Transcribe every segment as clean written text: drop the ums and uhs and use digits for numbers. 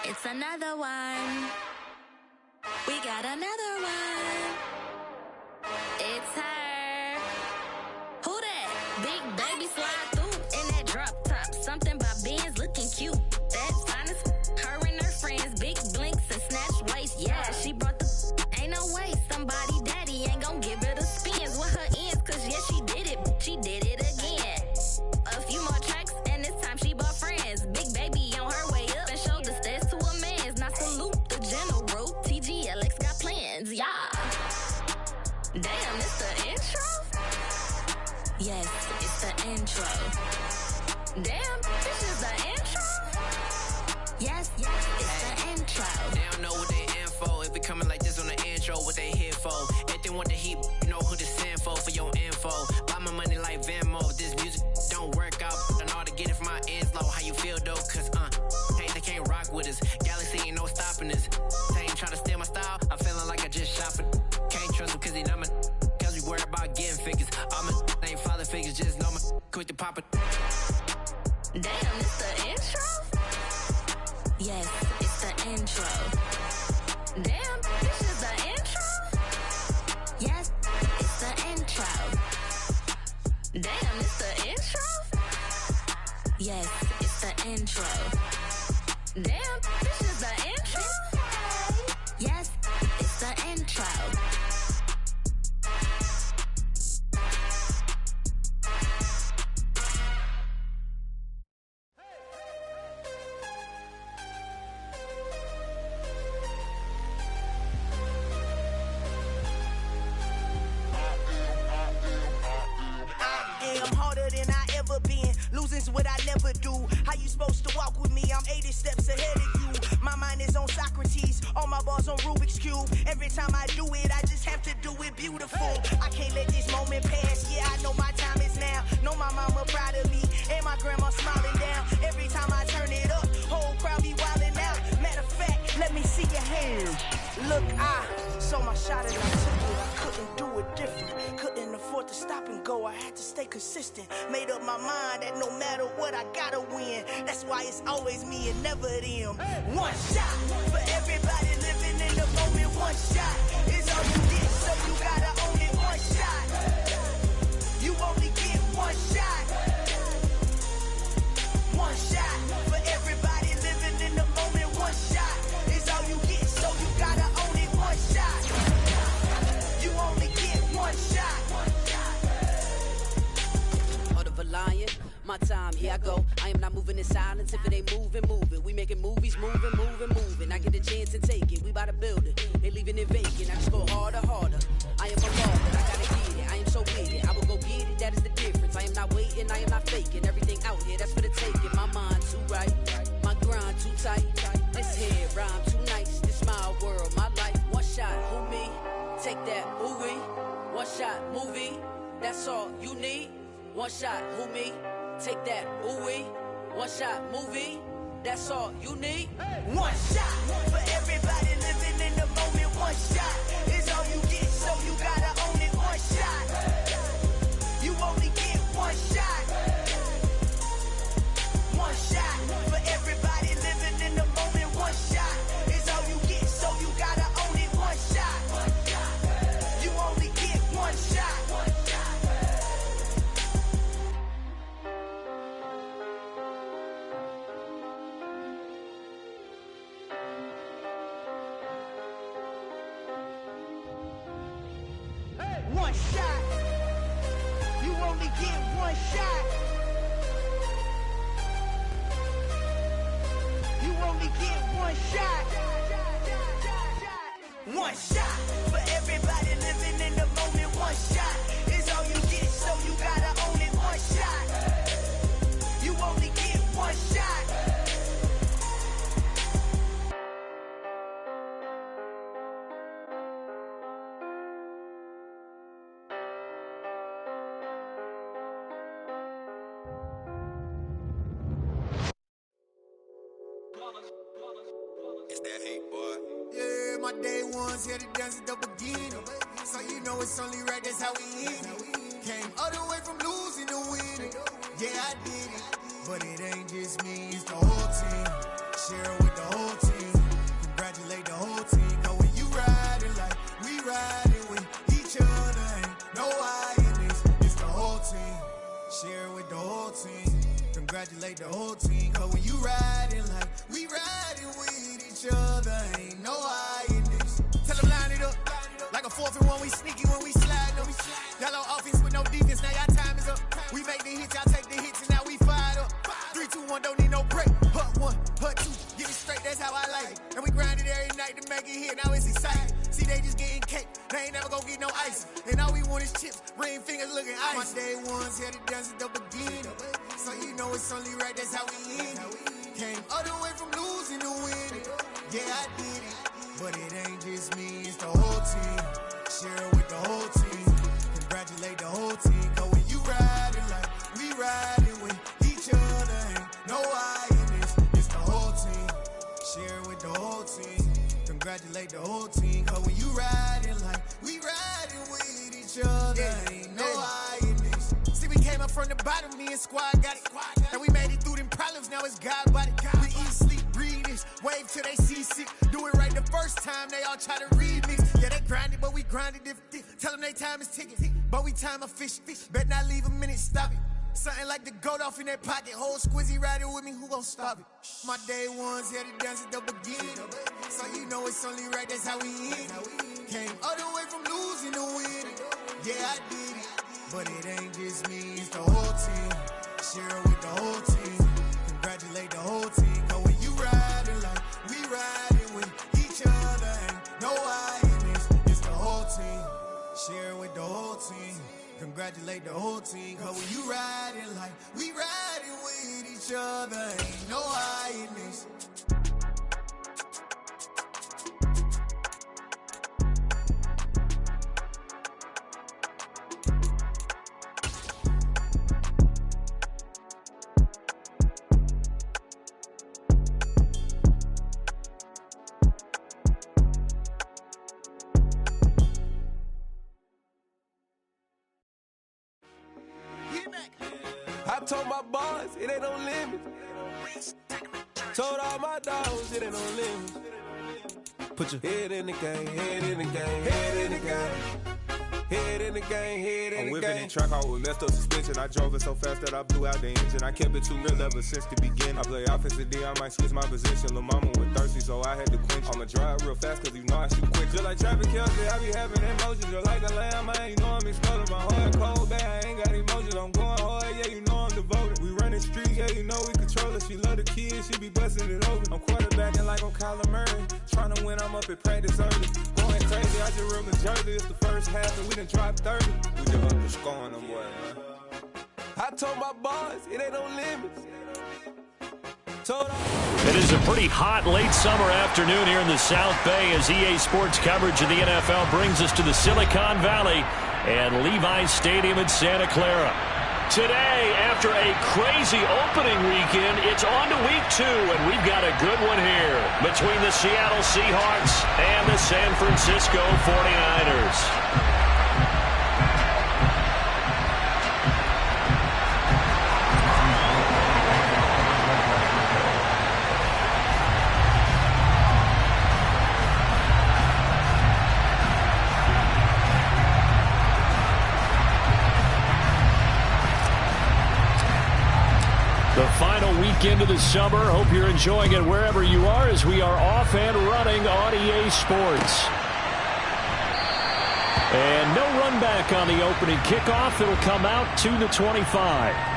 It's another one. We got another one. It's her. Who that? Big baby slide through in that drop top. Something about Benz looking cute. That's honest. Her and her friends, big blinks and snatch waist. Yeah, she brought the. Ain't no way somebody daddy ain't gon' give her the spins with her ends. Cause yeah, she did it. She did it again. A few more tracks and this time she bought friends. Big baby on her way up and showed the stairs to a man's. Now salute the general. TGLX got plans, yeah. Damn, it's the intro? Yes, it's the intro. Damn, this is the intro? Yes, it's the intro. They don't know what they in for. If it coming like this on the intro, what they here for? If they want the heat, you know who to send for your info. Buy my money like Venmo. This music don't work out. I know how to get it from my ends low. How you feel though? Cause hey, they can't rock with us. Galaxy ain't no stopping us. They ain't try to steal my style. I'm feeling like I just shop it. Can't trust him cause he numb it. Cause we worried about getting figures. All my ain't father figures, just know my quick to pop it. Damn, it's the intro? Yes, it's the intro. Damn, this is the intro? Yes, it's the intro. Damn, it's the intro? Yes, it's the intro. Damn, this is the intro? Yes, it's the intro. Losing's what I never do. How you supposed to walk with me? I'm 80 steps ahead of you. My mind is on Socrates, all my balls on Rubik's Cube. Every time I do it, I just have to do it beautiful. I can't let this moment pass. Yeah, I know my time is now. Know my mama proud of me, and my grandma smiling down. Every time I turn it up, whole crowd be wildin' out. Matter of fact, let me see your hands. Look, I saw my shot and I took it. I couldn't do it different. Couldn't afford to stop and go. I had to stay consistent. Made up my mind that no matter what, I gotta win. That's why it's always me and never them. One shot for everybody living in the moment. One shot is all you get, so you gotta own it. One shot. You only get one shot. One shot for everybody living in the moment. One shot is all you get, so you gotta own it. One shot. You only get one shot. Heart of a lion, my time, here I go. I am not moving in silence. If it ain't moving, moving. We making movies, moving. I get a chance and take it. We bout to build it. They leaving it vacant. I just go harder. I am a law, but I gotta get it. I am so with it. I will go get it. That is the difference. I am not waiting. I am not faking. Everything out here, that's for the taking. My mind too right. My grind too tight. This head rhyme too nice. This my world, my life. One shot, who me? Take that, ooh-wee. One shot, movie. That's all you need. One shot, who me? Take that, ooh-wee. One shot, movie. That's all you need. One shot for everybody living in the moment. One shot is all you get, so you gotta own it. One shot. You only get one shot. One shot for everybody living in the moment. One shot is all you get, so you gotta own it. One shot. You only get one shot. One shot. You only get one shot. You only get one shot. One shot for everybody living in the moment. One shot is all you get, so you gotta own it. One shot. You only get one shot. It's that hate, boy. Yeah, my day ones here to dance at the beginning. So you know it's only right, that's how we hit it. Came all the way from losing to winning. Yeah, I did it. But it ain't just me, it's the whole team. Share it with the whole team. ain't no hiding this. Tell them line it up. Like a 4th and 1, we sneaky when we slide them. Yellow offense with no defense, now y'all time is up. We make the hits, y'all take the hits, and now we fired up. 3, 2, 1, don't need no break. Hut 1, hut 2, get it straight, that's how I like it. And we grind it every night to make it hit, now it's exciting. See, they just getting cake, they ain't never gonna get no ice. And all we want is chips, ring fingers looking ice. My day ones here to dance at the beginning. So you know it's only right, that's how we end it. Came all the way from losing to winning. Yeah, I did it. But it ain't just me, it's the whole team. Share it with the whole team. Congratulate the whole team. Cause when you riding like we riding with each other, ain't no I in this. It's the whole team. Share it with the whole team. Congratulate the whole team. Cause when you riding like we riding with each other, ain't no I in this. See, we came up from the bottom, me and squad got it. And we made it through them problems, now it's God body. We eat, sleep, breathe this. Wave till they see sick. Do it right the first time, they all try to remix. Yeah, they grinded, but we grinded different. Tell them they time is ticking, but we time a fish. Bet not leave a minute, stop it. Something like the goat off in that pocket. Whole squizzy riding with me, who gon' stop it? My day ones here to dance at the beginning. So you know it's only right, that's how we end it. Came all the way from losing to winning. Yeah, I did it. But it ain't just me, it's the whole team. Share it with the whole team. Congratulate the whole team. Cause when you riding like we riding with each other, ain't no I in this. It's the whole team. Share it with the whole team. Congratulate the whole team. Cause when you riding like we riding with each other, ain't no I in this. I told my boys, it ain't no limit. Told all my dogs, it ain't no limit. Put your head in the game, head in the game, head in the game. Head in the game, head in the game. I'm whipping in track out with messed up suspension. I drove it so fast that I blew out the engine. I kept it too real ever since the beginning. I play offensive D, I might switch my position. Lil' mama was thirsty, so I had to quench. I'ma drive real fast, cause you know I shoot quick. Just like Travis Kelce, I be having emotions. Just like a lamb, man, you know I'm exploding. My heart cold, bad, I ain't got emotions. I'm going hard, yeah, you know I'm devoted. We running streets, yeah, you know we control it. She love the kids, she be busting it over. I'm quarterbacking like I'm Kyler Murray. Trying to win, I'm up at practice early. Going crazy, I just run the jersey. It's the first half, and we done dropped 30. We just up to scoring them, boy, man. I told my boys, it ain't no limits. It is a pretty hot late summer afternoon here in the South Bay as EA Sports coverage of the NFL brings us to the Silicon Valley and Levi's Stadium in Santa Clara. Today, after a crazy opening weekend, it's on to week 2, and we've got a good one here between the Seattle Seahawks and the San Francisco 49ers. The final weekend of the summer. Hope you're enjoying it wherever you are as we are off and running on EA Sports. And no run back on the opening kickoff. It'll come out to the 25.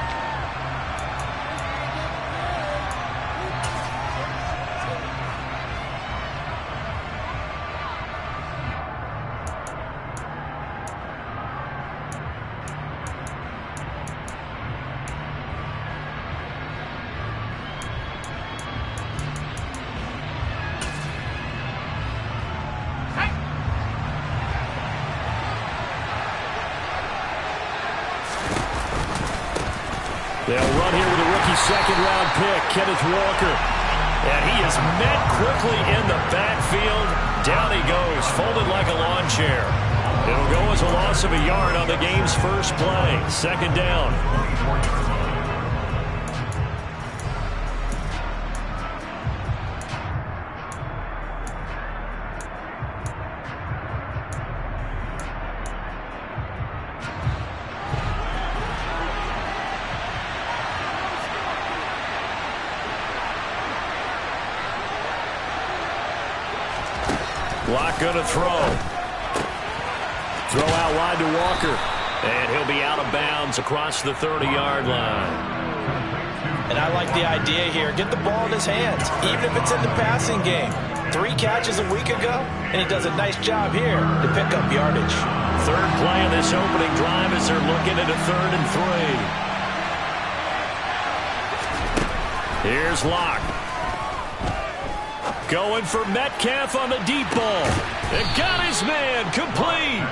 They'll run here with a rookie second-round pick, Kenneth Walker. And he is met quickly in the backfield. Down he goes, folded like a lawn chair. It'll go as a loss of a yard on the game's first play. Second down. Locke going to throw. Throw out wide to Walker. And he'll be out of bounds across the 30-yard line. And I like the idea here. Get the ball in his hands, even if it's in the passing game. 3 catches a week ago, and he does a nice job here to pick up yardage. Third play of this opening drive as they're looking at a 3rd and 3. Here's Locke. Going for Metcalf on the deep ball. And got his man complete.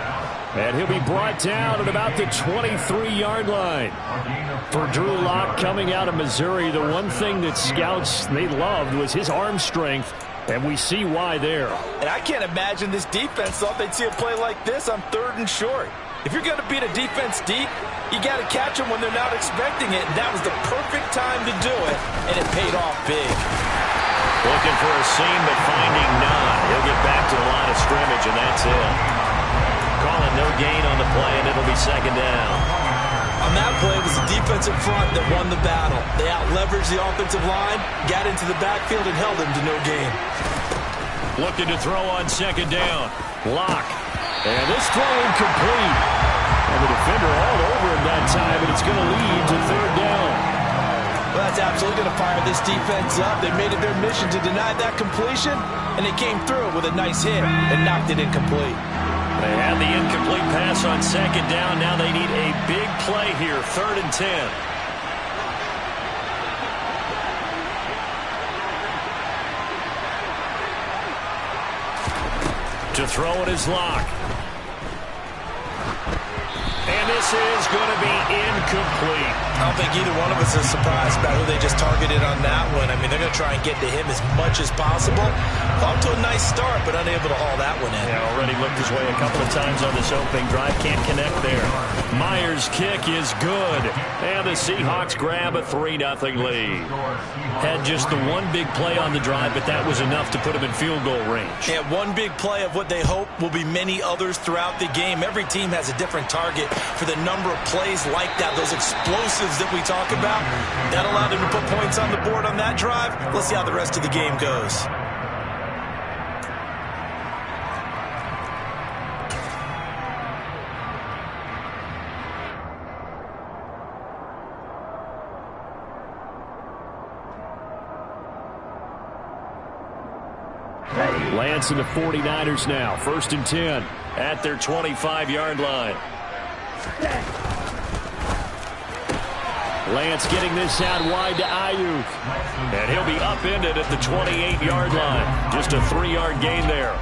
And he'll be brought down at about the 23-yard line. For Drew Lock coming out of Missouri, the one thing that scouts they loved was his arm strength, and we see why there. And I can't imagine this defense thought they'd see a play like this on 3rd and short. If you're going to beat a defense deep, you got to catch them when they're not expecting it, and that was the perfect time to do it, and it paid off big. Looking for a seam, but finding none. He'll get back to the line of scrimmage, and that's it. Calling no gain on the play, and it'll be 2nd down. On that play, it was the defensive front that won the battle. They out-leveraged the offensive line, got into the backfield, and held him to no gain. Looking to throw on 2nd down. Locke. And this throw incomplete. And the defender all over him that time, and it's going to lead to 3rd down. Well, that's absolutely going to fire this defense up. They made it their mission to deny that completion, and they came through with a nice hit and knocked it incomplete. They had the incomplete pass on 2nd down. Now they need a big play here, 3rd and 10. To throw it is Locke. And this is going to be incomplete. I don't think either one of us is surprised about who they just targeted on that one. I mean, they're going to try and get to him as much as possible. Off to a nice start, but unable to haul that one in. Yeah, already looked his way a couple of times on this opening drive. Can't connect there. Myers' kick is good. And the Seahawks grab a 3-0 lead. Had just the one big play on the drive, but that was enough to put him in field goal range. Yeah, one big play of what they hope will be many others throughout the game. Every team has a different target for the number of plays like that, those explosives that we talk about. That allowed them to put points on the board on that drive. Let's see how the rest of the game goes. Lance and the 49ers now. 1st and 10 at their 25-yard line. Lance getting this out wide to Ayuk. And he'll be upended at the 28-yard line. Just a 3-yard gain there.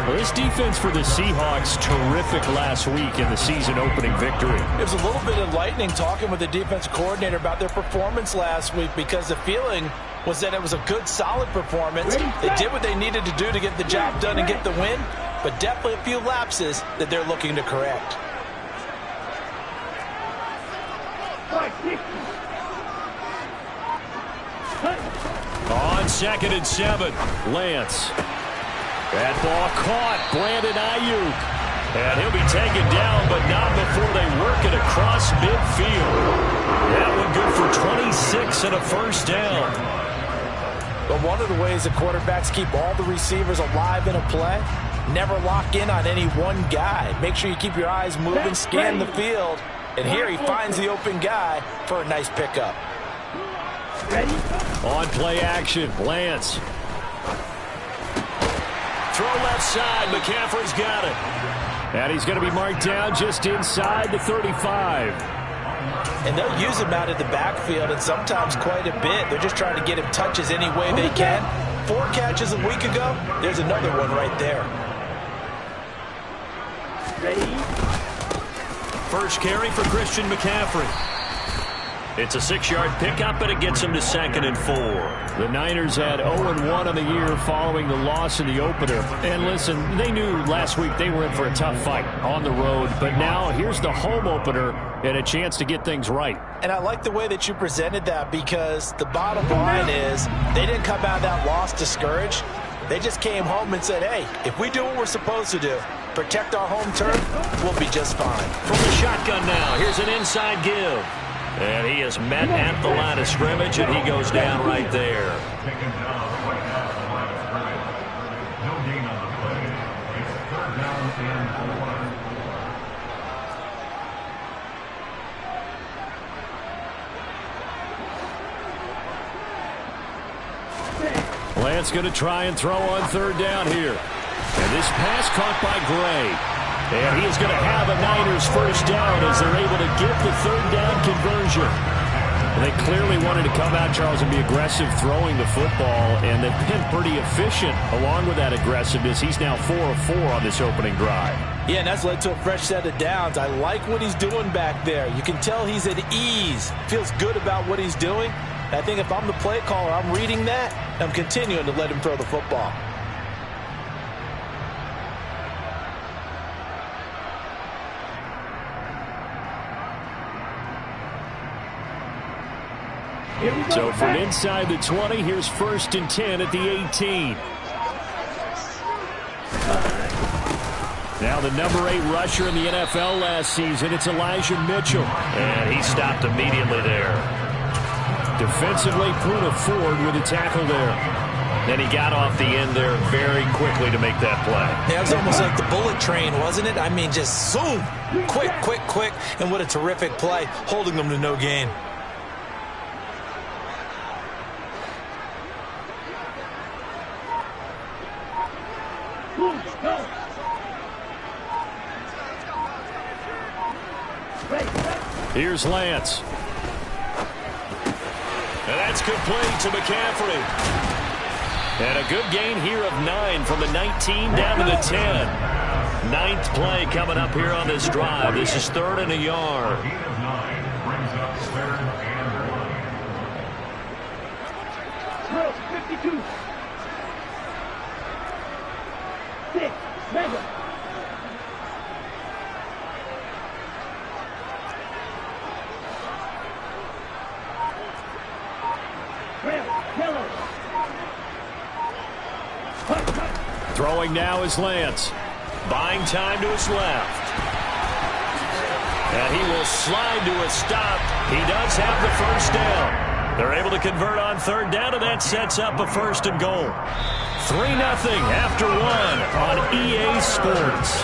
Well, this defense for the Seahawks, terrific last week in the season-opening victory. It was a little bit enlightening talking with the defense coordinator about their performance last week, because the feeling was that it was a good, solid performance. They did what they needed to do to get the job done and get the win, but definitely a few lapses that they're looking to correct. On 2nd and 7, Lance. That ball caught, Brandon Ayuk. And he'll be taken down, but not before they work it across midfield. That one good for 26 and a 1st down. But one of the ways the quarterbacks keep all the receivers alive in a play, never lock in on any one guy. Make sure you keep your eyes moving, scan the field. And here he finds the open guy for a nice pickup. On play action, Lance. Throw left side, McCaffrey's got it. And he's going to be marked down just inside the 35. And they'll use him out of the backfield, and sometimes quite a bit. They're just trying to get him touches any way they can. 4 catches a week ago. There's another one right there. First carry for Christian McCaffrey. It's a 6-yard pickup, and it gets him to 2nd and 4. The Niners had 0-1 on the year following the loss in the opener. And listen, they knew last week they were in for a tough fight on the road. But now here's the home opener and a chance to get things right. And I like the way that you presented that, because the bottom line is they didn't come out of that loss discouraged. They just came home and said, hey, if we do what we're supposed to do, protect our home turf, we'll be just fine. From the shotgun now, here's an inside give. And he is met at the line of scrimmage, and he goes down right there. Lance going to try and throw on third down here. And this pass caught by Gray. And he is going to have a Niners first down as they're able to get the third down conversion. And they clearly wanted to come out, Charles, and be aggressive throwing the football, and they've been pretty efficient along with that aggressiveness. He's now 4 of 4 on this opening drive. Yeah, and that's led to a fresh set of downs. I like what he's doing back there. You can tell he's at ease, feels good about what he's doing. I think if I'm the play caller, I'm reading that, and I'm continuing to let him throw the football. So from inside the 20, here's 1st and 10 at the 18. Now the number 8 rusher in the NFL last season, it's Elijah Mitchell. And he stopped immediately there. Defensively, Puna Ford with a tackle there. And he got off the end there very quickly to make that play. Yeah, it was almost like the bullet train, wasn't it? I mean, just zoom. Quick, quick, quick. And what a terrific play, holding them to no gain. Here's Lance. And that's complete to McCaffrey. And a good gain here of 9 from the 19 down to the 10. 9th play coming up here on this drive. This is 3rd and a yard. Throwing now is Lance. Buying time to his left. And he will slide to a stop. He does have the first down. They're able to convert on third down, and that sets up a 1st and goal. 3-0 after 1 on EA Sports.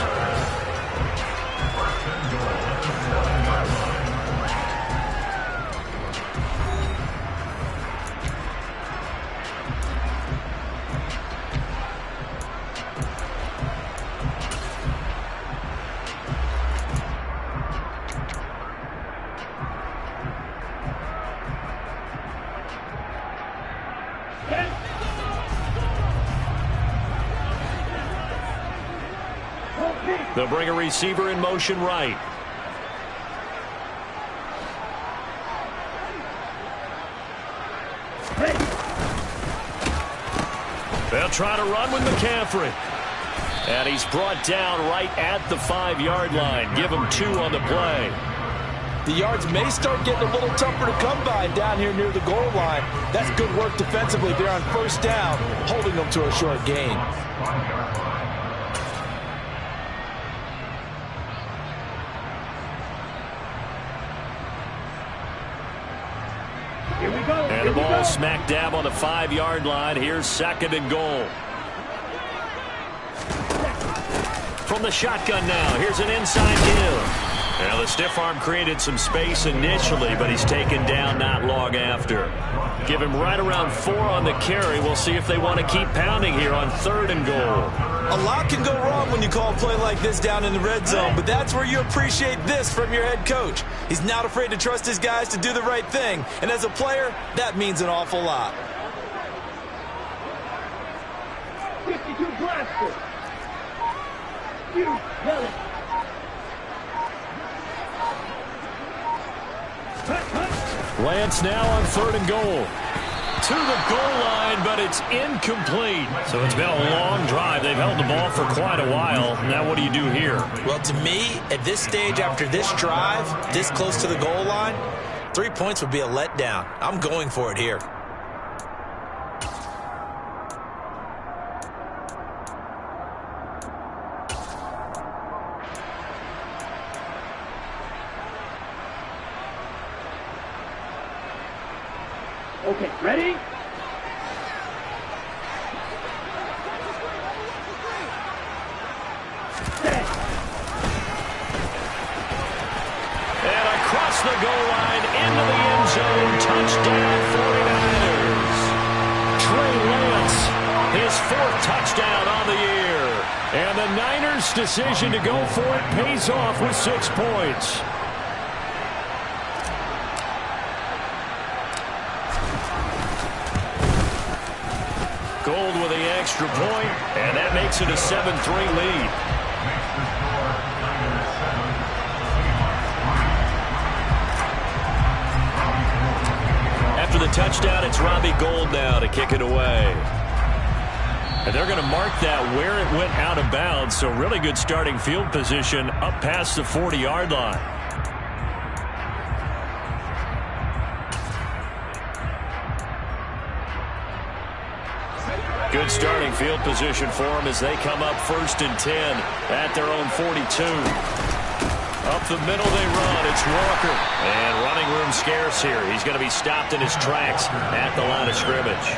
They'll bring a receiver in motion right. They'll try to run with McCaffrey. And he's brought down right at the 5-yard line. Give him 2 on the play. The yards may start getting a little tougher to come by down here near the goal line. That's good work defensively there on first down, holding them to a short gain. And the ball smack dab on the 5-yard line. Here's 2nd and goal. From the shotgun now, here's an inside give. Now the stiff arm created some space initially, but he's taken down not long after. Give him right around 4 on the carry. We'll see if they want to keep pounding here on 3rd and goal. A lot can go wrong when you call a play like this down in the red zone, but that's where you appreciate this from your head coach. He's not afraid to trust his guys to do the right thing, and as a player, that means an awful lot. 52 blaster. You tell it. Lance now on 3rd and goal. To the goal line, but it's incomplete. So it's been a long drive. They've held the ball for quite a while. Now what do you do here? Well, to me, at this stage after this drive, this close to the goal line, 3 points would be a letdown. I'm going for it here. Okay, ready? Set. goal line, into the end zone. Touchdown, 49ers. Trey Lance, his 4th touchdown on the year. And the Niners' decision to go for it pays off with 6 points. Gold with the extra point, and that makes it a 7-3 lead. After the touchdown, it's Robbie Gould now to kick it away. And they're going to mark that where it went out of bounds, so really good starting field position up past the 40-yard line. Good starting field position for them as they come up 1st and 10 at their own 42. Up the middle they run. It's Walker. And running room scarce here. He's going to be stopped in his tracks at the line of scrimmage.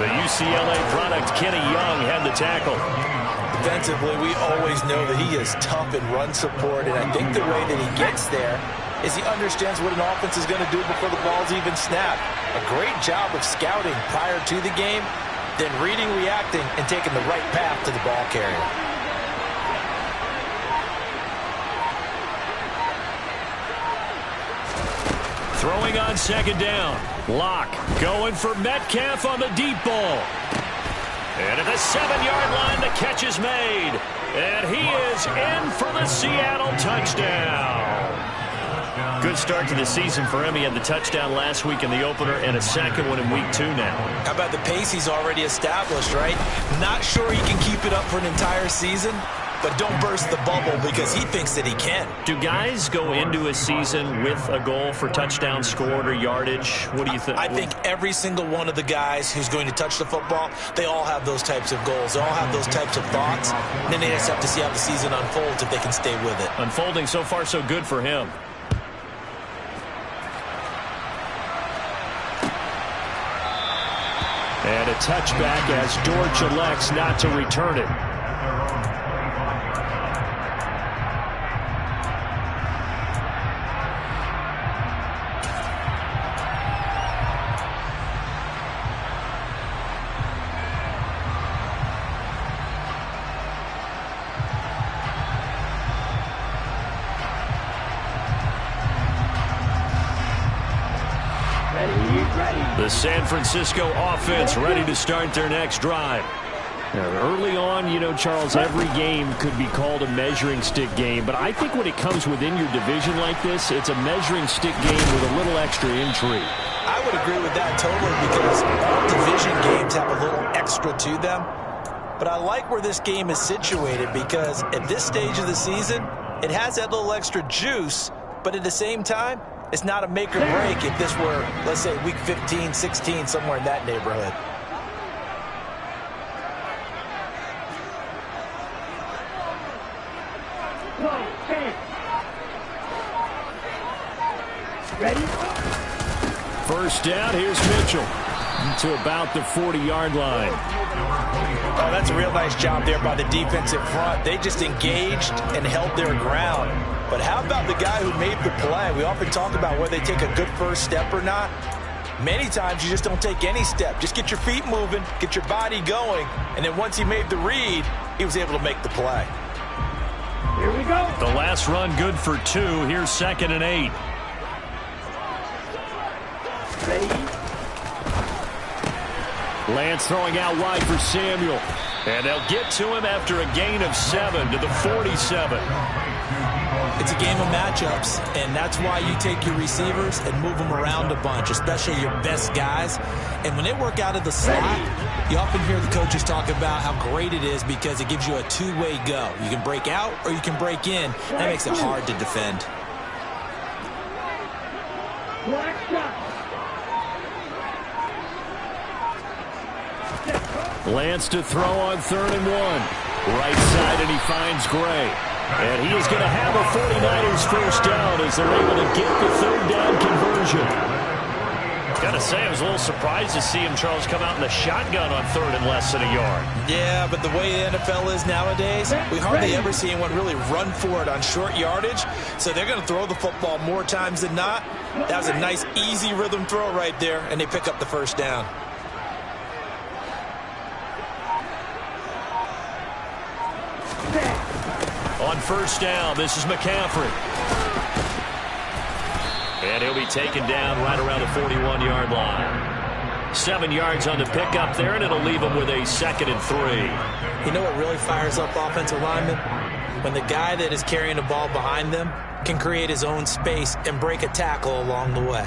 The UCLA product, Kenny Young, had the tackle. Defensively, we always know that he is tough in run support, and I think the way that he gets there is he understands what an offense is going to do before the ball's even snapped. A great job of scouting prior to the game, then reading, reacting, and taking the right path to the ball carrier. Throwing on 2nd down. Locke going for Metcalf on the deep ball. And at the 7-yard line, the catch is made. And he is in for the Seattle touchdown. Good start to the season for him. He had the touchdown last week in the opener and a 2nd one in week 2 now. How about the pace he's already established, right? Not sure he can keep it up for an entire season, but don't burst the bubble because he thinks that he can. Do guys go into a season with a goal for touchdown scored or yardage? What do you think? I think every single one of the guys who's going to touch the football, they all have those types of goals. They all have those types of thoughts. And then they just have to see how the season unfolds if they can stay with it. Unfolding so far so good for him. And a touchback as Dortch elects not to return it. The San Francisco offense ready to start their next drive. Now, early on, you know, Charles, every game could be called a measuring stick game, but I think when it comes within your division like this, it's a measuring stick game with a little extra intrigue. I would agree with that totally because all division games have a little extra to them. But I like where this game is situated because at this stage of the season, it has that little extra juice, but at the same time, it's not a make or break if this were, let's say, week 15, 16, somewhere in that neighborhood. Ready? First down, here's Mitchell to about the 40-yard line. Oh, that's a real nice job there by the defensive front. They just engaged and held their ground. But how about the guy who made the play? We often talk about whether they take a good first step or not. Many times you just don't take any step. Just get your feet moving, get your body going, and then once he made the read, he was able to make the play. Here we go. The last run good for 2. Here's 2nd and 8. Ready? Lance throwing out wide for Samuel. And they'll get to him after a gain of 7 to the 47. It's a game of matchups, and that's why you take your receivers and move them around a bunch, especially your best guys. And when they work out of the slot, you often hear the coaches talk about how great it is because it gives you a two-way go. You can break out or you can break in. That makes it hard to defend. Black shot. Lance to throw on 3rd and 1. Right side, and he finds Gray. And he is going to have a 49ers first down as they're able to get the 3rd down conversion. Gotta say, I was a little surprised to see him, Charles, come out in the shotgun on 3rd and less than a yard. Yeah, but the way the NFL is nowadays, we hardly ever see anyone really run for it on short yardage. So they're going to throw the football more times than not. That was a nice, easy rhythm throw right there, and they pick up the first down. On first down, this is McCaffrey. And he'll be taken down right around the 41-yard line. 7 yards on the pickup there, and it'll leave him with a 2nd and 3. You know what really fires up offensive linemen? When the guy that is carrying the ball behind them can create his own space and break a tackle along the way.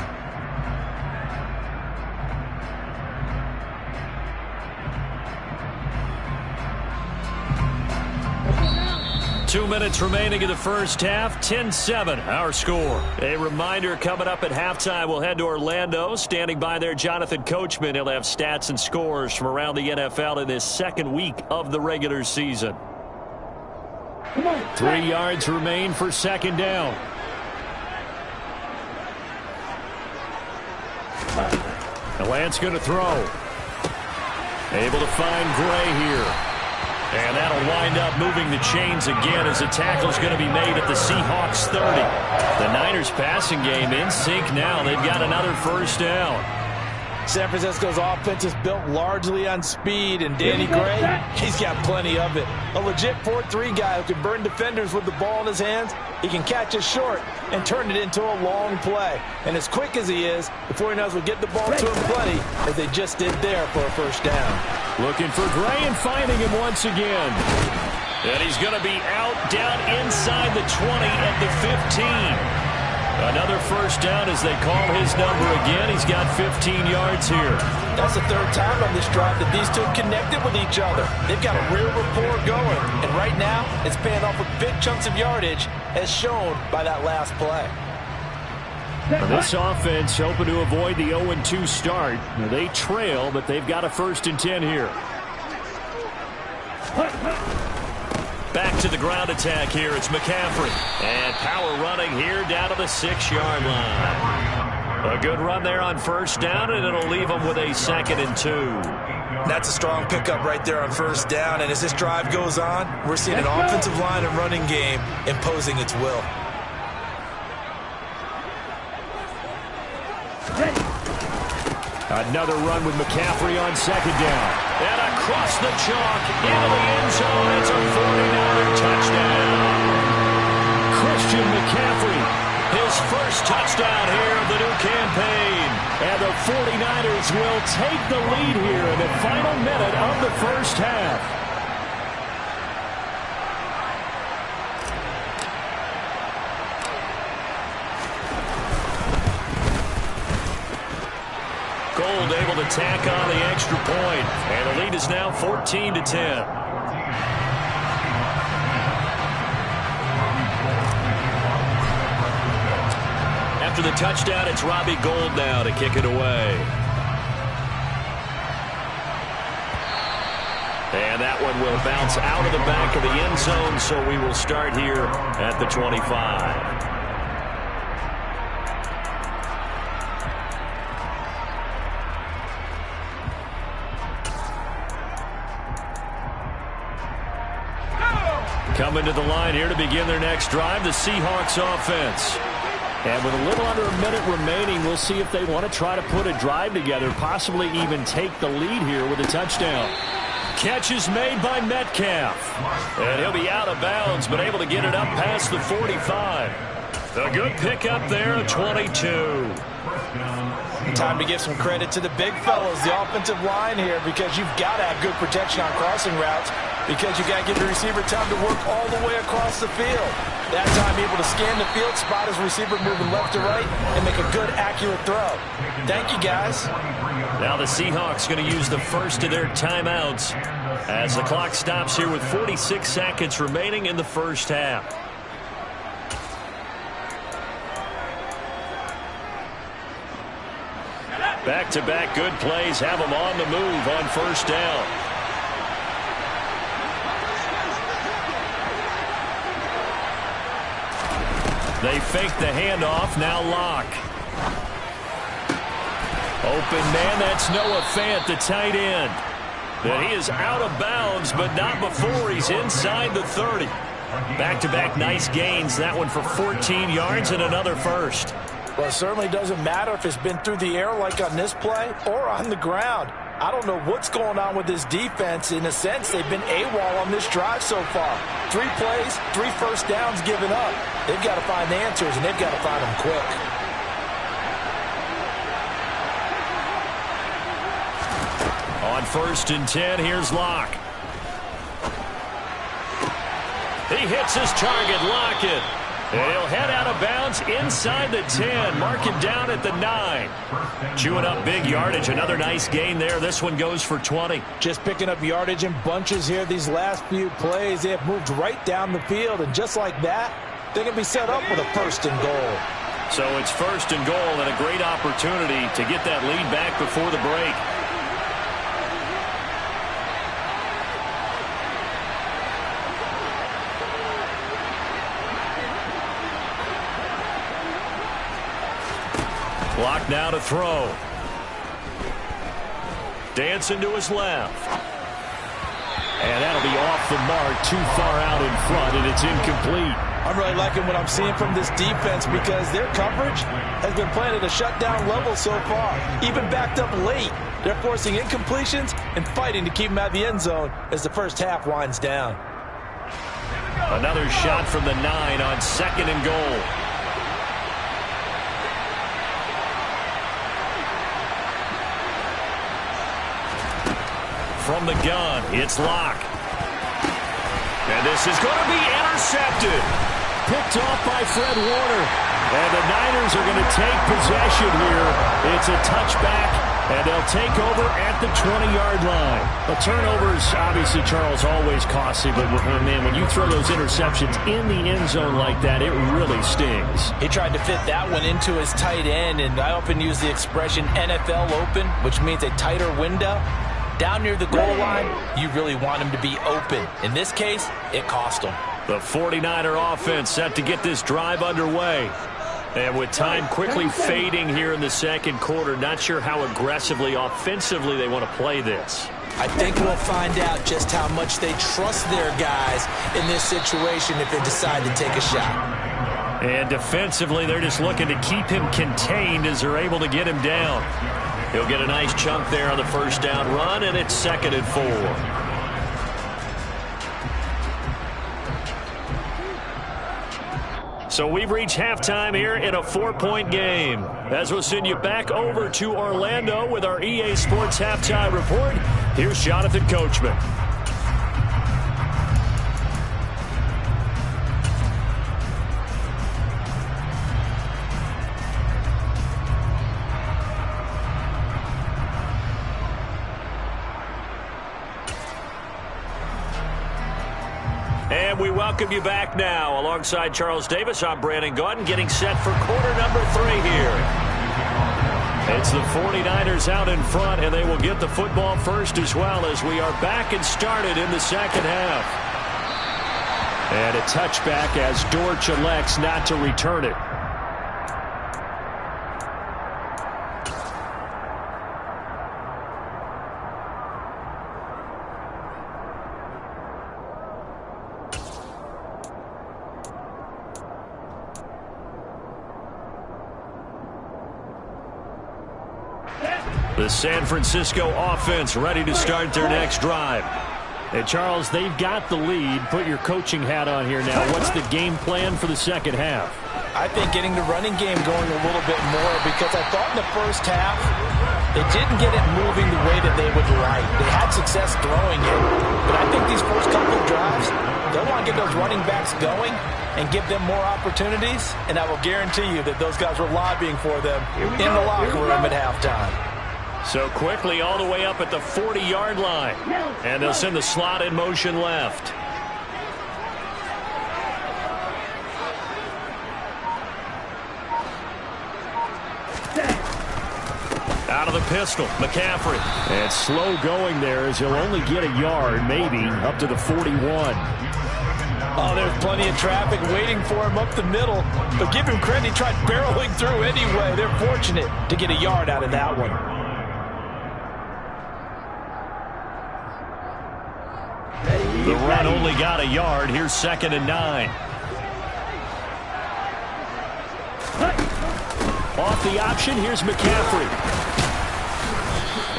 2 minutes remaining in the first half. 10-7, our score. A reminder, coming up at halftime, we'll head to Orlando. Standing by there, Jonathan Coachman. He'll have stats and scores from around the NFL in this second week of the regular season. 3 yards remain for 2nd down. And Lance going to throw. Able to find Gray here. And that'll wind up moving the chains again as the tackle's going to be made at the Seahawks 30. The Niners passing game in sync now. They've got another first down. San Francisco's offense is built largely on speed, and Danny Gray, he's got plenty of it. A legit 4-3 guy who can burn defenders with the ball in his hands. He can catch it short and turn it into a long play. And as quick as he is, the 49ers will get the ball to him plenty, as they just did there for a first down. Looking for Gray and finding him once again. And he's going to be out down inside the 20 at the 15. Another first down as they call his number again. He's got 15 yards here. That's the 3rd time on this drive that these two connected with each other. They've got a real rapport going. And right now, it's paying off with big chunks of yardage, as shown by that last play. This offense hoping to avoid the 0-2 start. They trail, but they've got a 1st and 10 here. Back to the ground attack here. It's McCaffrey. And power running here down to the 6-yard line. A good run there on first down, and it'll leave them with a 2nd and 2. That's a strong pickup right there on first down. And as this drive goes on, we're seeing an offensive line and running game imposing its will. Another run with McCaffrey on 2nd down. And across the chalk into the end zone. It's a 49er touchdown. Christian McCaffrey, his first touchdown here of the new campaign. And the 49ers will take the lead here in the final minute of the first half. Gold able to tack on the extra point, and the lead is now 14-10. After the touchdown, it's Robbie Gould now to kick it away. And that one will bounce out of the back of the end zone, so we will start here at the 25. Coming to the line here to begin their next drive, the Seahawks offense. And with a little under a minute remaining, we'll see if they want to try to put a drive together, possibly even take the lead here with a touchdown. Catch is made by Metcalf. And he'll be out of bounds, but able to get it up past the 45. A good pickup there, a 22. Time to give some credit to the big fellas, the offensive line here, because you've got to have good protection on crossing routes, because you got to give the receiver time to work all the way across the field. That time able to scan the field, spot his receiver moving left to right, and make a good, accurate throw. Thank you, guys. Now the Seahawks going to use the first of their timeouts as the clock stops here with 46 seconds remaining in the first half. Back-to-back good plays have them on the move on first down. They fake the handoff, now Locke. Open man, that's Noah Fant, the tight end. And he is out of bounds, but not before he's inside the 30. Back-to-back nice gains. That one for 14 yards and another first. Well, it certainly doesn't matter if it's been through the air like on this play or on the ground. I don't know what's going on with this defense. In a sense, they've been AWOL on this drive so far. 3 plays, 3 first downs given up. They've got to find the answers, and they've got to find them quick. On 1st and 10, here's Locke. He hits his target, Lockett. And he'll head out of bounds inside the 10. Mark him down at the 9. Chewing up big yardage. Another nice gain there. This one goes for 20. Just picking up yardage in bunches here these last few plays. They have moved right down the field. And just like that, they're going to be set up with a 1st and goal. So it's 1st and goal and a great opportunity to get that lead back before the break. Clock now to throw. Dancing to his left. And that'll be off the mark, too far out in front, and it's incomplete. I'm really liking what I'm seeing from this defense because their coverage has been playing at a shutdown level so far. Even backed up late, they're forcing incompletions and fighting to keep them out of the end zone as the first half winds down. Another shot from the 9 on 2nd and goal. From the gun, it's Locke. And this is going to be intercepted. Picked off by Fred Warner. And the Niners are going to take possession here. It's a touchback, and they'll take over at the 20-yard line. The turnovers, obviously, Charles, always costly. But, man, when you throw those interceptions in the end zone like that, it really stings. He tried to fit that one into his tight end, and I often use the expression NFL open, which means a tighter window. Down near the goal line, you really want him to be open. In this case, it cost him. The 49er offense set to get this drive underway. And with time quickly fading here in the second quarter, not sure how aggressively, offensively they want to play this. I think we'll find out just how much they trust their guys in this situation if they decide to take a shot. And defensively, they're just looking to keep him contained as they're able to get him down. He'll get a nice chunk there on the first down run, and it's 2nd and 4. So we've reached halftime here in a 4-point game. As we'll send you back over to Orlando with our EA Sports Halftime Report, here's Jonathan Coachman. And we welcome you back now. Alongside Charles Davis, I'm Brandon Gaudin, getting set for quarter number 3 here. It's the 49ers out in front, and they will get the football first as well as we are back and started in the second half. And a touchback as Dortch elects not to return it. The San Francisco offense ready to start their next drive. And, Charles, they've got the lead. Put your coaching hat on here now. What's the game plan for the second half? I think getting the running game going a little bit more because I thought in the first half they didn't get it moving the way that they would like. They had success throwing it, but I think these first couple of drives, they'll want to get those running backs going and give them more opportunities, and I will guarantee you that those guys were lobbying for them in the locker room at halftime. So quickly all the way up at the 40-yard line. And they'll send the slot in motion left. Out of the pistol, McCaffrey. And slow going there as he'll only get a yard, maybe, up to the 41. Oh, there's plenty of traffic waiting for him up the middle. But give him credit, he tried barreling through anyway. They're fortunate to get a yard out of that one. The run only got a yard. Here's 2nd and 9. Off the option, here's McCaffrey.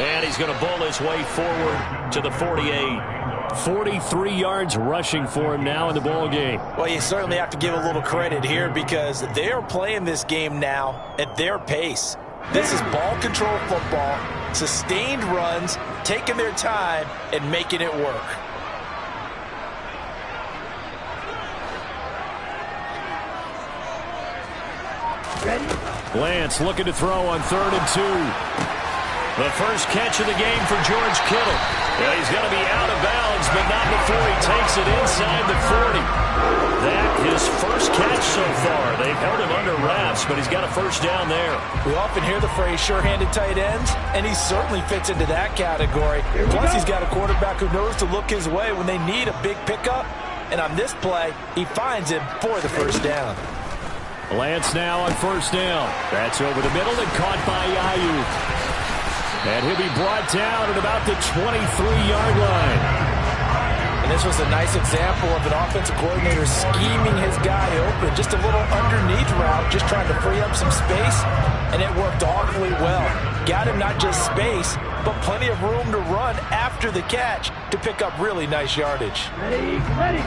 And he's going to bowl his way forward to the 48. 43 yards rushing for him now in the ball game. Well, you certainly have to give a little credit here because they're playing this game now at their pace. This is ball control football, sustained runs, taking their time and making it work. Lance looking to throw on 3rd and 2. The first catch of the game for George Kittle. Yeah, he's going to be out of bounds, but not before he takes it inside the 40. That his first catch so far. They've held him under wraps, but he's got a first down there. We often hear the phrase sure-handed tight ends, and he certainly fits into that category. Plus, he's got a quarterback who knows to look his way when they need a big pickup. And on this play, he finds him for the first down. Lance now on 1st down. That's over the middle and caught by Ayuk. And he'll be brought down at about the 23-yard line. And this was a nice example of an offensive coordinator scheming his guy open. Just a little underneath route, just trying to free up some space. And it worked awfully well. Got him not just space, but plenty of room to run after the catch to pick up really nice yardage. Ready.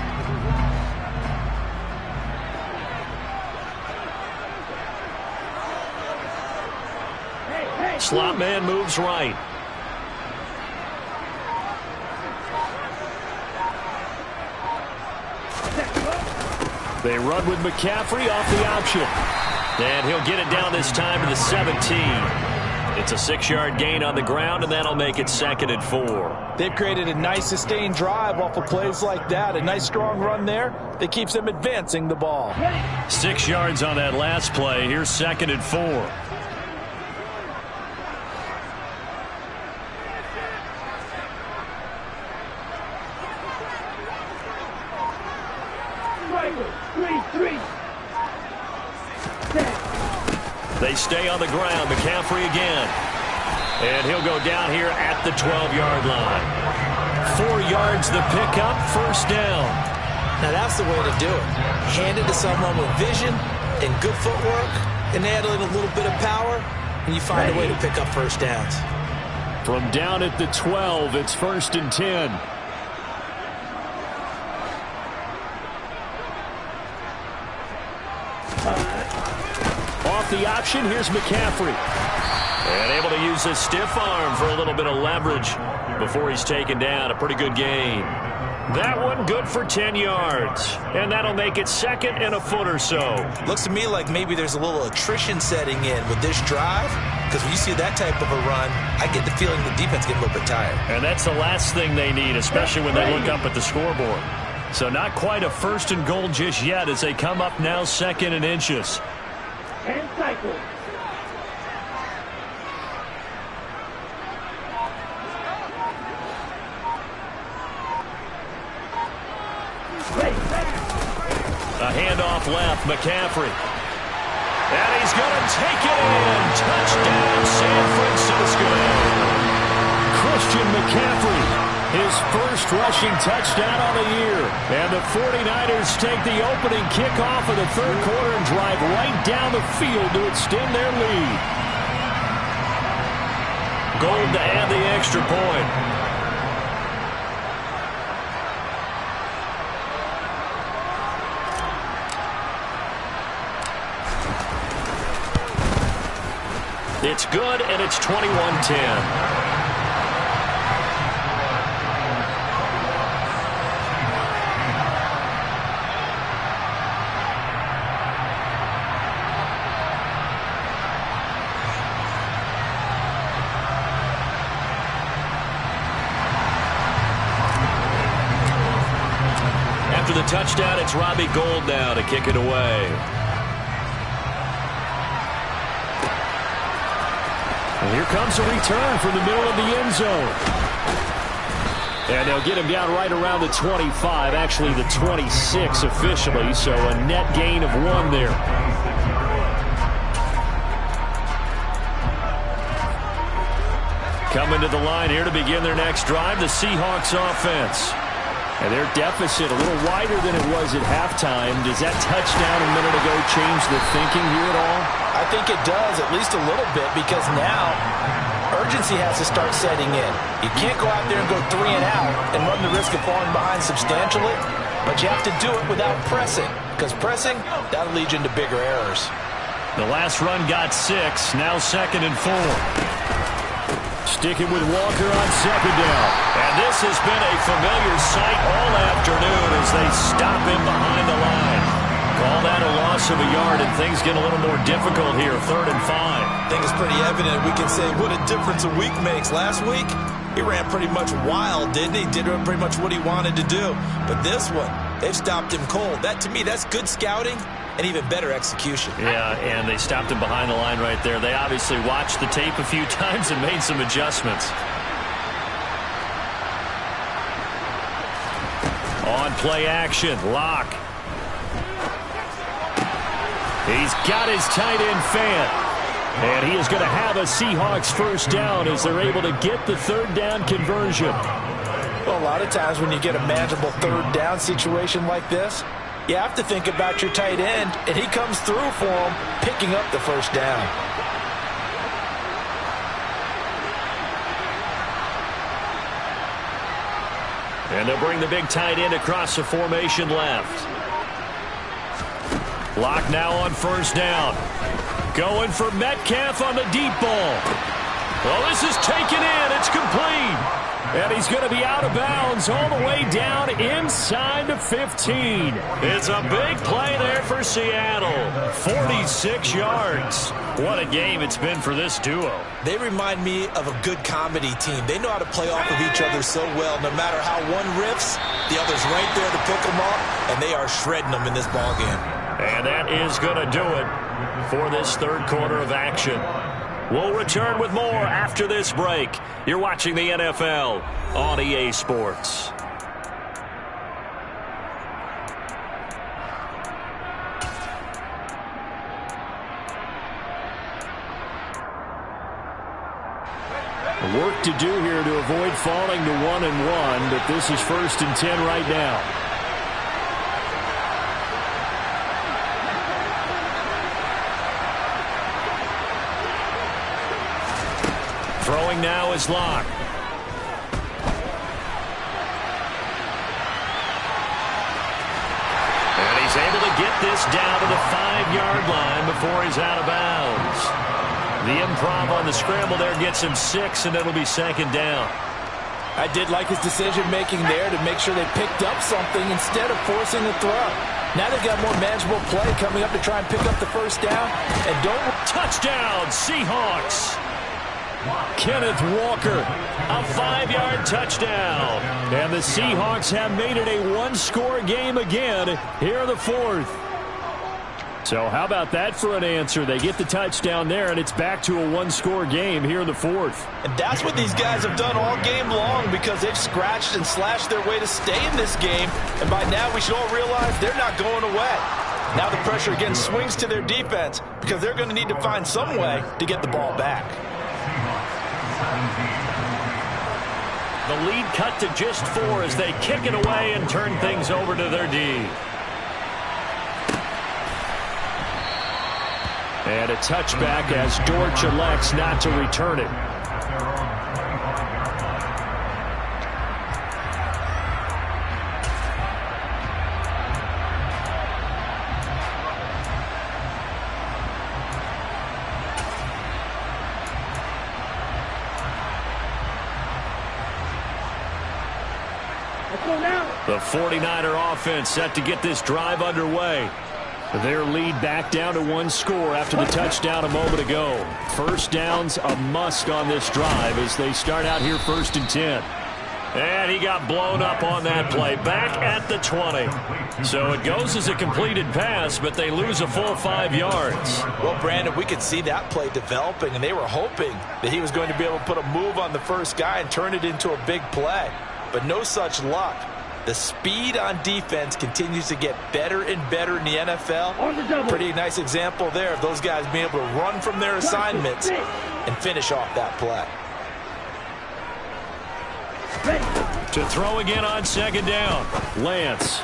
Slot man moves right. They run with McCaffrey off the option. And he'll get it down this time to the 17. It's a 6-yard gain on the ground, and that'll make it 2nd and 4. They've created a nice sustained drive off of plays like that. A nice strong run there that keeps them advancing the ball. 6 yards on that last play. Here's 2nd and 4. They stay on the ground. McCaffrey again. And he'll go down here at the 12-yard line. 4 yards the pickup, first down. Now that's the way to do it. Hand it to someone with vision and good footwork, and add in a little bit of power, and you find a way to pick up first downs. From down at the 12, it's 1st and 10. Off the option, here's McCaffrey. And able to use his stiff arm for a little bit of leverage before he's taken down. A pretty good gain. That one good for 10 yards. And that'll make it 2nd and a foot or so. Looks to me like maybe there's a little attrition setting in with this drive. Because when you see that type of a run, I get the feeling the defense gets a little bit tired. And that's the last thing they need, especially when they look up at the scoreboard. So not quite a 1st and goal just yet as they come up now 2nd and inches. 10 cycles. A handoff left, McCaffrey. And he's going to take it in. Touchdown, San Francisco. Christian McCaffrey, his first rushing touchdown on the year. And the 49ers take the opening kickoff of the 3rd quarter and drive right down the field to extend their lead. Gold to add the extra point. It's good, and it's 21-10. After the touchdown, it's Robbie Gould now to kick it away. And here comes a return from the middle of the end zone. And they'll get him down right around the 25, actually the 26 officially, so a net gain of 1 there. Coming to the line here to begin their next drive, the Seahawks offense. And their deficit a little wider than it was at halftime. Does that touchdown a minute ago change the thinking here at all? I think it does, at least a little bit, because now urgency has to start setting in. You can't go out there and go 3 and out and run the risk of falling behind substantially, but you have to do it without pressing, because pressing, that'll lead you into bigger errors. The last run got 6, now 2nd and 4. Sticking with Walker on 2nd down. And this has been a familiar sight all afternoon as they stop him behind the line. Call that a loss of a yard, and things get a little more difficult here, 3rd and 5. I think it's pretty evident. We can say what a difference a week makes. Last week, he ran pretty much wild, didn't he? Did pretty much what he wanted to do. But this one, they've stopped him cold. That, to me, that's good scouting and even better execution. Yeah, and they stopped him behind the line right there. They obviously watched the tape a few times and made some adjustments. On play action, Locke. He's got his tight end fan. And he is going to have a Seahawks first down as they're able to get the 3rd down conversion. Well, a lot of times when you get a manageable 3rd down situation like this, you have to think about your tight end, and he comes through for him, picking up the first down. And they'll bring the big tight end across the formation left. Locke now on 1st down. Going for Metcalf on the deep ball. Well, this is taken in. It's complete. And he's going to be out of bounds all the way down inside the 15. It's a big play there for Seattle. 46 yards. What a game it's been for this duo. They remind me of a good comedy team. They know how to play off of each other so well. No matter how one riffs, the other's right there to pick them up, and they are shredding them in this ballgame. And that is going to do it for this 3rd quarter of action. We'll return with more after this break. You're watching the NFL on EA Sports. Work to do here to avoid falling to 1-1, but this is 1st and 10 right now. Throwing now is Locke. And he's able to get this down to the 5-yard line before he's out of bounds. The improv on the scramble there gets him 6, and it'll be 2nd down. I did like his decision-making there to make sure they picked up something instead of forcing the throw. Now they've got more manageable play coming up to try and pick up the 1st down. And don't... Touchdown, Seahawks! Kenneth Walker, a 5-yard touchdown. And the Seahawks have made it a 1-score game again here in the 4th. So how about that for an answer? They get the touchdown there, and it's back to a 1-score game here in the 4th. And that's what these guys have done all game long, because they've scratched and slashed their way to stay in this game. And by now we should all realize they're not going away. Now the pressure again swings to their defense, because they're going to need to find some way to get the ball back. The lead cut to just 4 as they kick it away and turn things over to their D. And a touchback as Dortch elects not to return it. The 49er offense set to get this drive underway. Their lead back down to 1 score after the touchdown a moment ago. 1st down's a must on this drive as they start out here 1st and 10. And he got blown up on that play. Back at the 20. So it goes as a completed pass, but they lose a full 5 yards. Well, Brandon, we could see that play developing, and they were hoping that he was going to be able to put a move on the first guy and turn it into a big play. But no such luck. The speed on defense continues to get better and better in the NFL. Pretty nice example there of those guys being able to run from their assignments and finish off that play. To throw again on second down. Lance.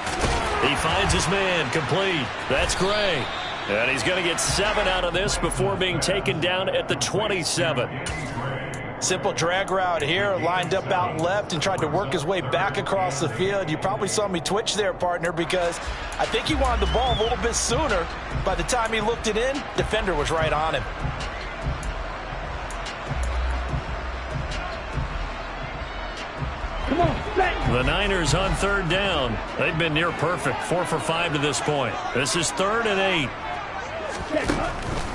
He finds his man. Complete. That's Gray. And he's going to get 7 out of this before being taken down at the 27. Simple drag route here, lined up out left and tried to work his way back across the field. You probably saw me twitch there, partner, because I think he wanted the ball a little bit sooner. By the time he looked it in, defender was right on him. The Niners on third down. They've been near perfect, 4 for 5 to this point. This is 3rd and 8.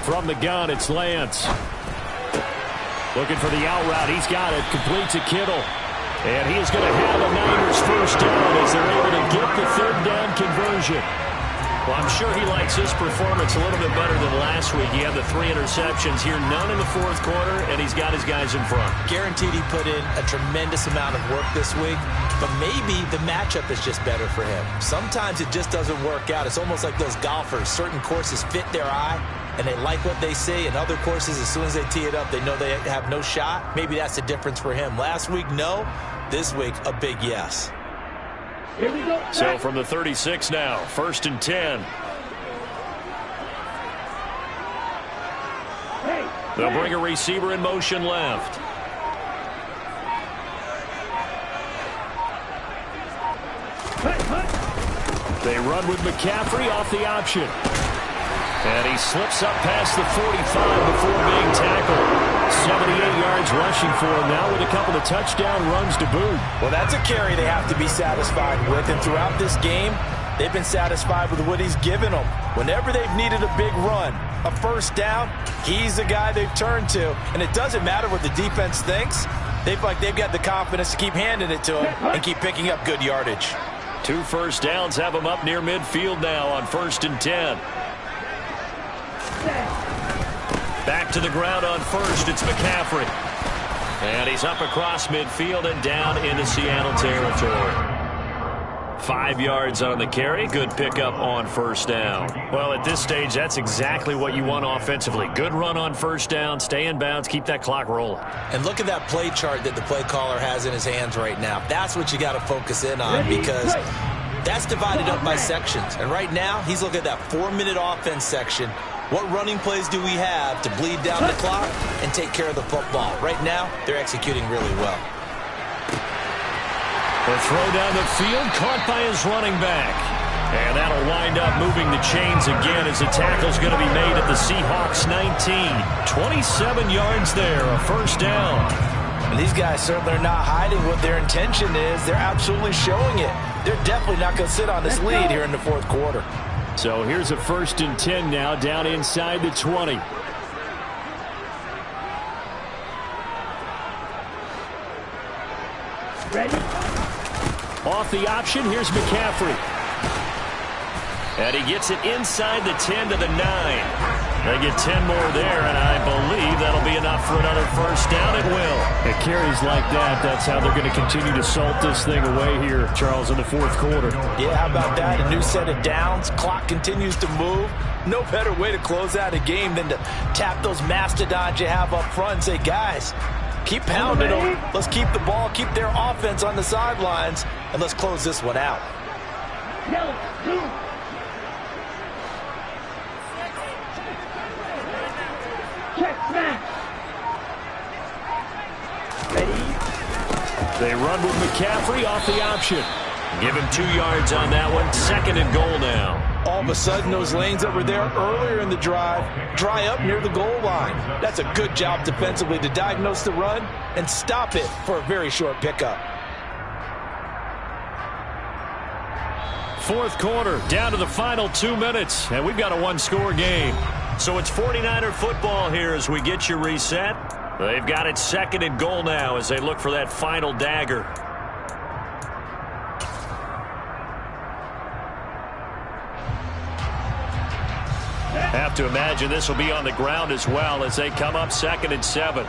From the gun, it's Lance. Looking for the out route. He's got it. Completes to Kittle. And he is going to have a Niners first down as they're able to get the 3rd down conversion. Well, I'm sure he likes his performance a little bit better than last week. He had the 3 interceptions here, none in the 4th quarter, and he's got his guys in front. Guaranteed he put in a tremendous amount of work this week, but maybe the matchup is just better for him. Sometimes it just doesn't work out. It's almost like those golfers. Certain courses fit their eye, and they like what they see, and other courses, as soon as they tee it up, they know they have no shot. Maybe that's the difference for him. Last week, no. This week, a big yes. Here we go. So from the 36 now, 1st and 10. They'll bring a receiver in motion left. They run with McCaffrey off the option. And he slips up past the 45 before being tackled. 78 yards rushing for him now with a couple of touchdown runs to boot. Well, that's a carry they have to be satisfied with. And throughout this game, they've been satisfied with what he's given them. Whenever they've needed a big run, a first down, he's the guy they've turned to. And it doesn't matter what the defense thinks. They've got the confidence to keep handing it to him and keep picking up good yardage. 2 first downs have him up near midfield now on 1st and 10. Back to the ground on 1st, it's McCaffrey. And he's up across midfield and down into Seattle territory. 5 yards on the carry. Good pickup on 1st down. Well, at this stage, that's exactly what you want offensively. Good run on 1st down, stay in bounds, keep that clock rolling. And look at that play chart that the play caller has in his hands right now. That's what you got to focus in on, because that's divided up by sections. And right now, he's looking at that 4-minute offense section. What running plays do we have to bleed down the clock and take care of the football? Right now, they're executing really well. The throw down the field, caught by his running back. And that'll wind up moving the chains again as the tackle's going to be made at the Seahawks 19. 27 yards there, a 1st down. And these guys certainly are not hiding what their intention is. They're absolutely showing it. They're definitely not going to sit on this lead here in the 4th quarter. So here's a 1st and 10 now, down inside the 20. Ready? Off the option, here's McCaffrey. And he gets it inside the 10 to the 9. They get 10 more there, and I believe that'll be enough for another 1st down. It will. It carries like that. That's how they're going to continue to salt this thing away here, Charles, in the 4th quarter. Yeah, how about that? A new set of downs. Clock continues to move. No better way to close out a game than to tap those mastodons you have up front and say, guys, keep pounding them. Let's keep the ball, keep their offense on the sidelines, and let's close this one out. They run with McCaffrey off the option. Give him 2 yards on that one. 2nd and goal now. All of a sudden, those lanes that were there earlier in the drive dry up near the goal line. That's a good job defensively to diagnose the run and stop it for a very short pickup. 4th quarter, down to the final 2 minutes, and we've got a 1-score game. So it's 49er football here as we get you reset. They've got it 2nd and goal now as they look for that final dagger. Have to imagine this will be on the ground as well as they come up 2nd and 7.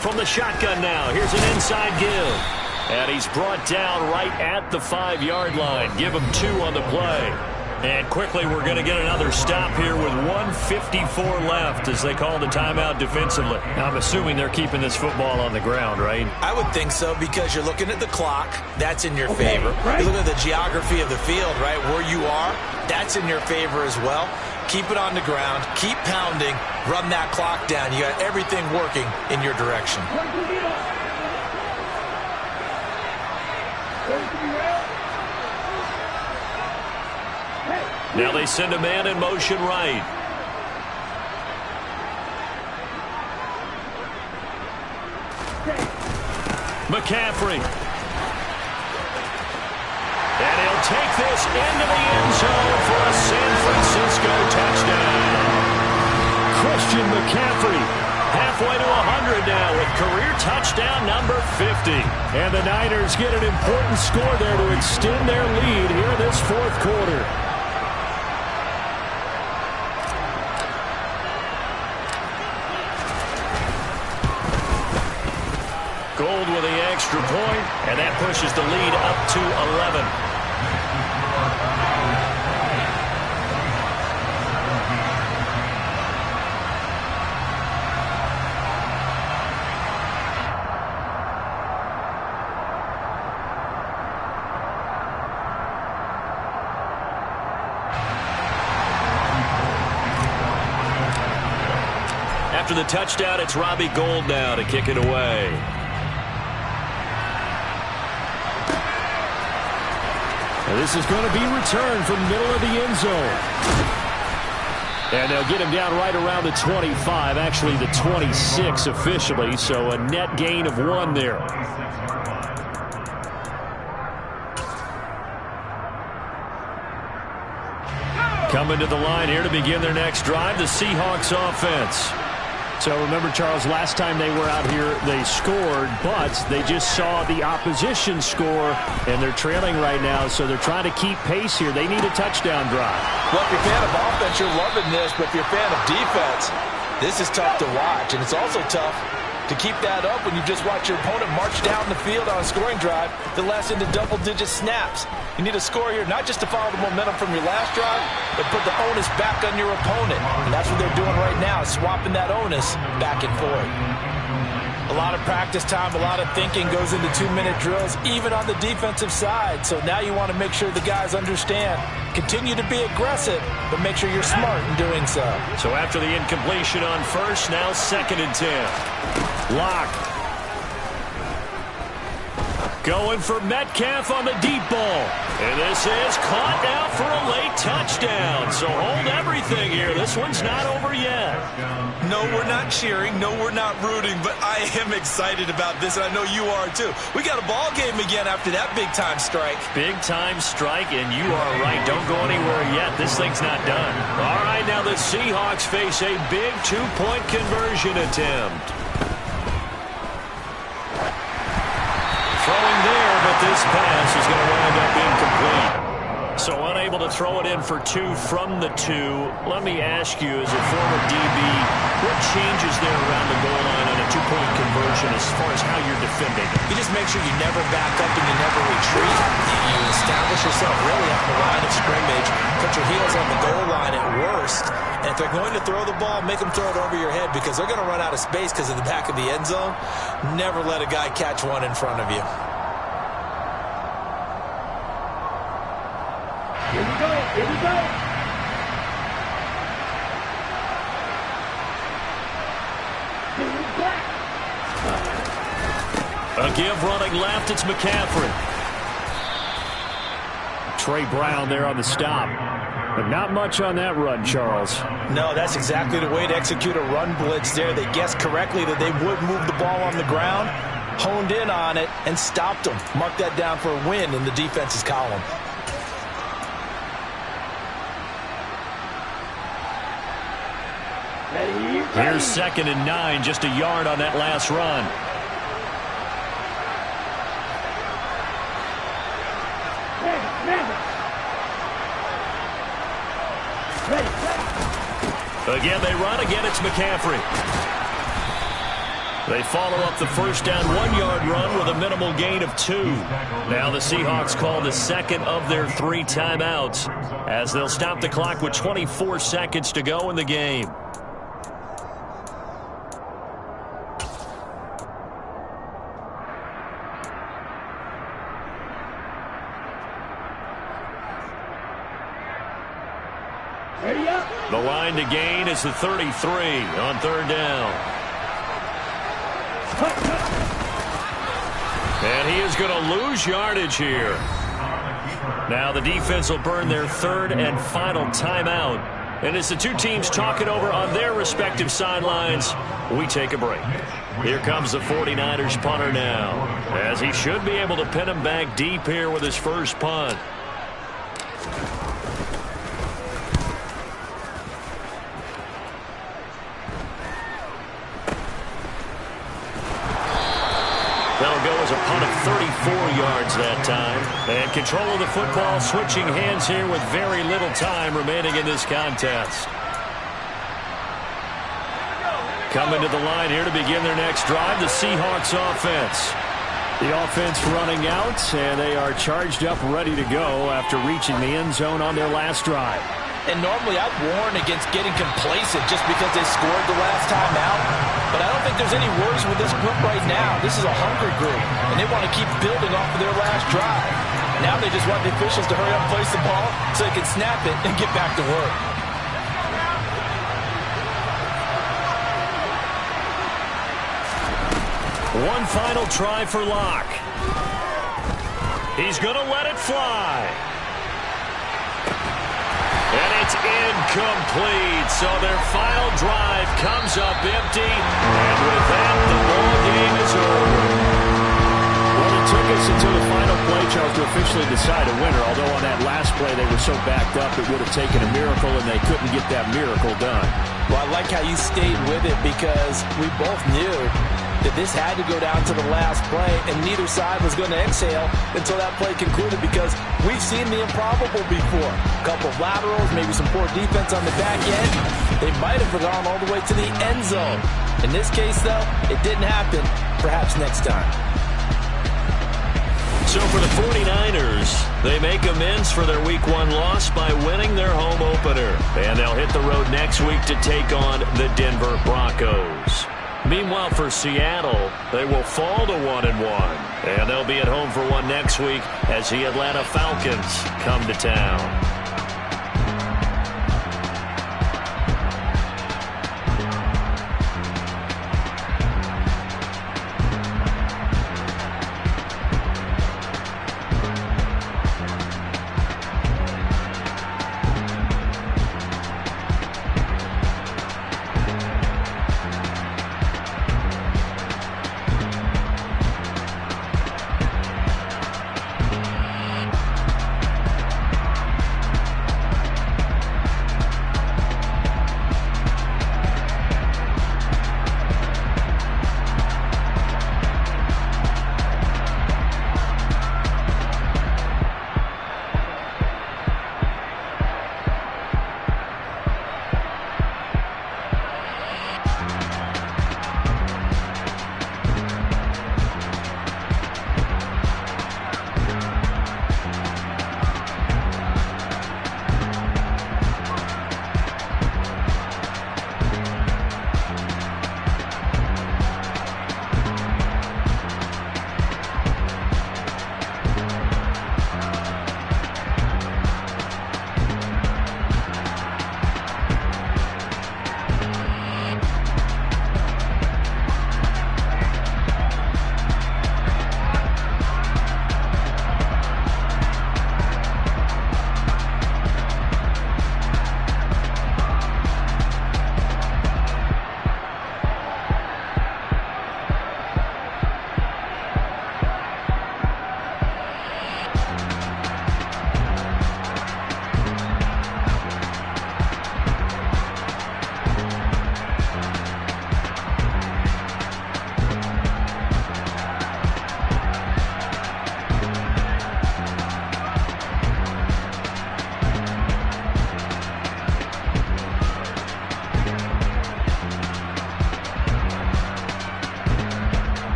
From the shotgun now, here's an inside give. And he's brought down right at the 5-yard line. Give him 2 on the play. And quickly, we're going to get another stop here with 1:54 left as they call the timeout defensively. Now, I'm assuming they're keeping this football on the ground, right? I would think so because you're looking at the clock. That's in your favor. You look at the geography of the field, right, where you are. That's in your favor as well. Keep it on the ground. Keep pounding. Run that clock down. You got everything working in your direction. Now they send a man in motion right. McCaffrey. And he'll take this into the end zone for a San Francisco touchdown. Christian McCaffrey halfway to 100 now with career touchdown number 50. And the Niners get an important score there to extend their lead here in this fourth quarter. Gold with the extra point, and that pushes the lead up to 11. After the touchdown, it's Robbie Gould now to kick it away. This is going to be returned from the middle of the end zone. And they'll get him down right around the 25, actually the 26 officially, so a net gain of 1 there. Coming to the line here to begin their next drive, the Seahawks offense. So remember, Charles, last time they were out here, they scored, but they just saw the opposition score, and they're trailing right now, so they're trying to keep pace here. They need a touchdown drive. Well, if you're a fan of offense, you're loving this, but if you're a fan of defense, this is tough to watch, and it's also tough to keep that up when you just watch your opponent march down the field on a scoring drive that lasts into double-digit snaps. You need a score here, not just to follow the momentum from your last drive, but put the onus back on your opponent. And that's what they're doing right now, swapping that onus back and forth. A lot of practice time, a lot of thinking goes into 2-minute drills, even on the defensive side. So now you want to make sure the guys understand. Continue to be aggressive, but make sure you're smart in doing so. So after the incompletion on first, now 2nd and 10. Lock. Going for Metcalf on the deep ball. And this is caught now for a late touchdown. So hold everything here. This one's not over yet. No, we're not cheering. No, we're not rooting. But I am excited about this, and I know you are too. We got a ball game again after that big-time strike. Big-time strike, and you are right. Don't go anywhere yet. This thing's not done. All right, now the Seahawks face a big 2-point conversion attempt. Throwing there, but this pass is going to wind up incomplete. So unable to throw it in for 2 from the 2. Let me ask you, as a former DB, what changes there around the goal line on a 2-point conversion as far as how you're defending? You just make sure you never back up and you never retreat. You establish yourself really on the line of scrimmage, put your heels on the goal line at worst. And if they're going to throw the ball, make them throw it over your head because they're going to run out of space because of the back of the end zone. Never let a guy catch one in front of you. Here we go. Here we go. A give running left. It's McCaffrey. Trey Brown there on the stop. But not much on that run, Charles. No, that's exactly the way to execute a run blitz there. They guessed correctly that they would move the ball on the ground, honed in on it, and stopped them. Mark that down for a win in the defense's column. Here's 2nd and 9, just a yard on that last run. Again, they run. Again, it's McCaffrey. They follow up the first down 1-yard run with a minimal gain of 2. Now the Seahawks call the second of their 3 timeouts as they'll stop the clock with 24 seconds to go in the game. The line to gain is the 33 on 3rd down. And he is going to lose yardage here. Now the defense will burn their 3rd and final timeout. And as the two teams talk it over on their respective sidelines, we take a break. Here comes the 49ers punter now, as he should be able to pin him back deep here with his first punt. That'll go as a punt of 34 yards that time. And control of the football, switching hands here with very little time remaining in this contest. Coming to the line here to begin their next drive, the Seahawks offense. The offense running out, and they are charged up, ready to go after reaching the end zone on their last drive. And normally I'd warn against getting complacent just because they scored the last time out. But I don't think there's any worries with this group right now. This is a hungry group, and they want to keep building off of their last drive. Now they just want the officials to hurry up and place the ball so they can snap it and get back to work. One final try for Locke. He's going to let it fly. And it's incomplete. So their final drive comes up empty. And with that, the ball game is over. Well, it took us until the final play, Charles, to officially decide a winner. Although on that last play they were so backed up, it would have taken a miracle, and they couldn't get that miracle done. Well, I like how you stayed with it because we both knew that this had to go down to the last play, and neither side was going to exhale until that play concluded because we've seen the improbable before. A couple of laterals, maybe some poor defense on the back end. They might have gone all the way to the end zone. In this case, though, it didn't happen. Perhaps next time. So for the 49ers, they make amends for their Week 1 loss by winning their home opener. And they'll hit the road next week to take on the Denver Broncos. Meanwhile, for Seattle, they will fall to 1-1. And they'll be at home for one next week as the Atlanta Falcons come to town.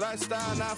lifestyle, not